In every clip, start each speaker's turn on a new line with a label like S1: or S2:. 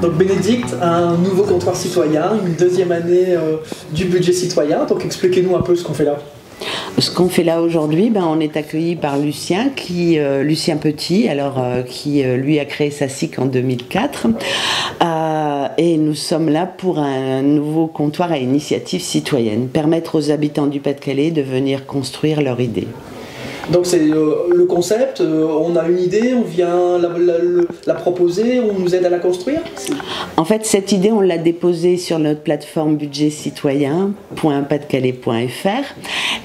S1: Donc Bénédicte, un nouveau comptoir citoyen, une deuxième année du budget citoyen. Donc expliquez-nous un peu ce qu'on fait là.
S2: Ce qu'on fait là aujourd'hui, on est accueilli par Lucien, Lucien Petit, qui lui a créé sa SIC en 2004. Et nous sommes là pour un nouveau comptoir à initiative citoyenne, permettre aux habitants du Pas-de-Calais de venir construire leur idée.
S1: Donc c'est le concept, on a une idée, on vient la proposer, on nous aide à la construire.
S2: En fait, cette idée, on l'a déposée sur notre plateforme budgetcitoyen.pasdecalais.fr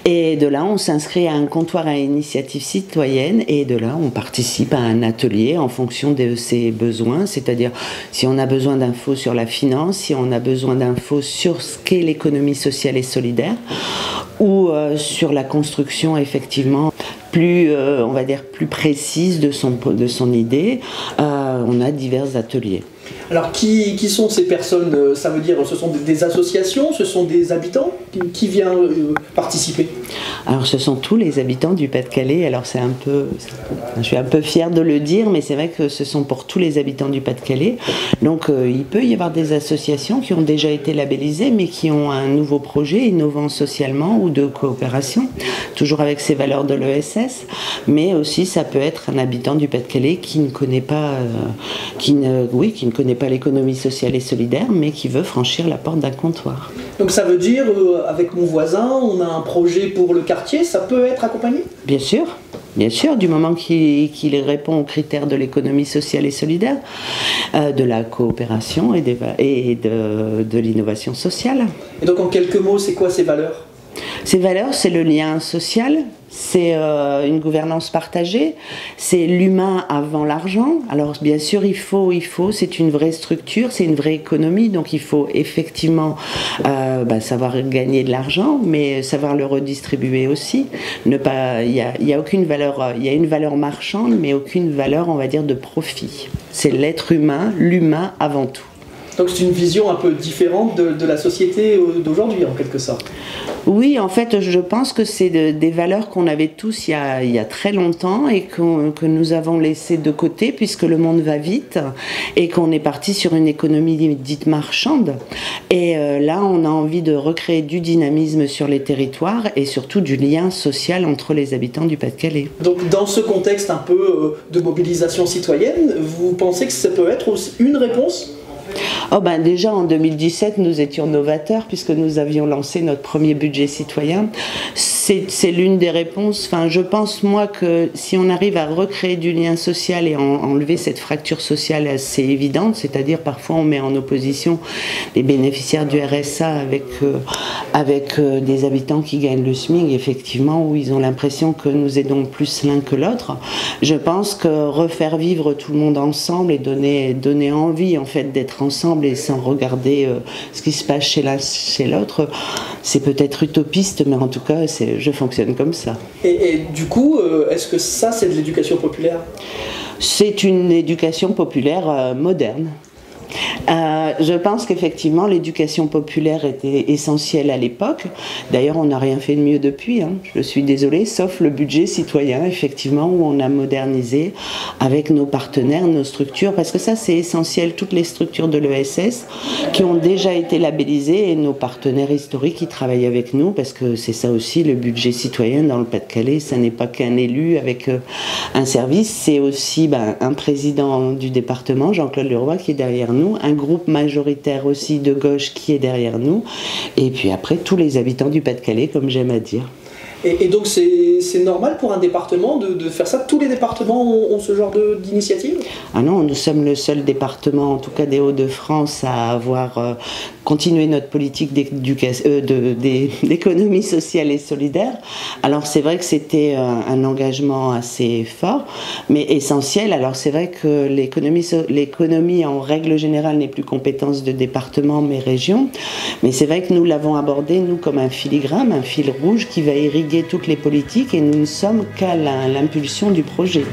S2: et de là, on s'inscrit à un comptoir à initiative citoyenne et de là, on participe à un atelier en fonction de ses besoins, c'est-à-dire si on a besoin d'infos sur la finance, si on a besoin d'infos sur ce qu'est l'économie sociale et solidaire ou sur la construction, effectivement, plus, on va dire, plus précise de son idée. On a divers ateliers.
S1: Alors qui sont ces personnes? Ça veut dire ce sont des associations, ce sont des habitants qui viennent participer?
S2: Alors ce sont tous les habitants du Pas-de-Calais. Alors je suis un peu fière de le dire, mais c'est vrai que ce sont pour tous les habitants du Pas-de-Calais. Donc il peut y avoir des associations qui ont déjà été labellisées, mais qui ont un nouveau projet innovant socialement ou de coopération, toujours avec ces valeurs de l'ESS. Mais aussi ça peut être un habitant du Pas-de-Calais qui ne connaît pas, qui ne connaît pas l'économie sociale et solidaire, mais qui veut franchir la porte d'un comptoir.
S1: Donc ça veut dire, avec mon voisin, on a un projet pour le quartier, ça peut être accompagné?
S2: Bien sûr, du moment qu'il répond aux critères de l'économie sociale et solidaire, de la coopération et de l'innovation sociale.
S1: Et donc en quelques mots, c'est quoi ces valeurs?
S2: Ces valeurs, c'est le lien social, c'est une gouvernance partagée, c'est l'humain avant l'argent. Alors bien sûr, c'est une vraie structure, c'est une vraie économie, donc il faut effectivement savoir gagner de l'argent, mais savoir le redistribuer aussi. Il y a aucune valeur, il y a une valeur marchande, mais aucune valeur, on va dire, de profit. C'est l'être humain, l'humain avant tout.
S1: Donc c'est une vision un peu différente de la société d'aujourd'hui, en quelque sorte.
S2: Oui, en fait, je pense que c'est des valeurs qu'on avait tous il y a très longtemps et que nous avons laissées de côté puisque le monde va vite et qu'on est parti sur une économie dite marchande. Et là, on a envie de recréer du dynamisme sur les territoires et surtout du lien social entre les habitants du Pas-de-Calais.
S1: Donc dans ce contexte un peu de mobilisation citoyenne, vous pensez que ça peut être aussi une réponse ?
S2: Déjà en 2017 nous étions novateurs puisque nous avions lancé notre premier budget citoyen. C'est l'une des réponses. Je pense moi que si on arrive à recréer du lien social et enlever cette fracture sociale assez évidente, c'est-à-dire parfois on met en opposition les bénéficiaires du RSA avec des habitants qui gagnent le SMIC, effectivement, où ils ont l'impression que nous aidons plus l'un que l'autre. Je pense que refaire vivre tout le monde ensemble et donner envie en fait d'être ensemble et sans regarder ce qui se passe chez l'un chez l'autre, c'est peut-être utopiste, mais en tout cas je fonctionne comme ça.
S1: Et du coup, est-ce que ça c'est de l'éducation populaire?
S2: C'est une éducation populaire moderne. Je pense qu'effectivement l'éducation populaire était essentielle à l'époque. D'ailleurs on n'a rien fait de mieux depuis, je suis désolée, sauf le budget citoyen effectivement où on a modernisé avec nos partenaires, nos structures, parce que ça c'est essentiel, toutes les structures de l'ESS qui ont déjà été labellisées et nos partenaires historiques qui travaillent avec nous, parce que c'est ça aussi le budget citoyen dans le Pas-de-Calais, ça n'est pas qu'un élu avec un service, c'est aussi un président du département, Jean-Claude Leroy, qui est derrière nous, un groupe majoritaire aussi de gauche qui est derrière nous, et puis après tous les habitants du Pas-de-Calais, comme j'aime à dire.
S1: Et donc c'est normal pour un département de faire ça? Tous les départements ont ce genre d'initiative?
S2: Ah non, nous sommes le seul département, en tout cas des Hauts-de-France, à avoir continué notre politique d'économie sociale et solidaire. Alors c'est vrai que c'était un engagement assez fort, mais essentiel. Alors c'est vrai que l'économie en règle générale n'est plus compétence de département mais région. Mais c'est vrai que nous l'avons abordé, nous, comme un filigrane, un fil rouge qui va irriguer toutes les politiques et nous ne sommes qu'à l'impulsion du projet.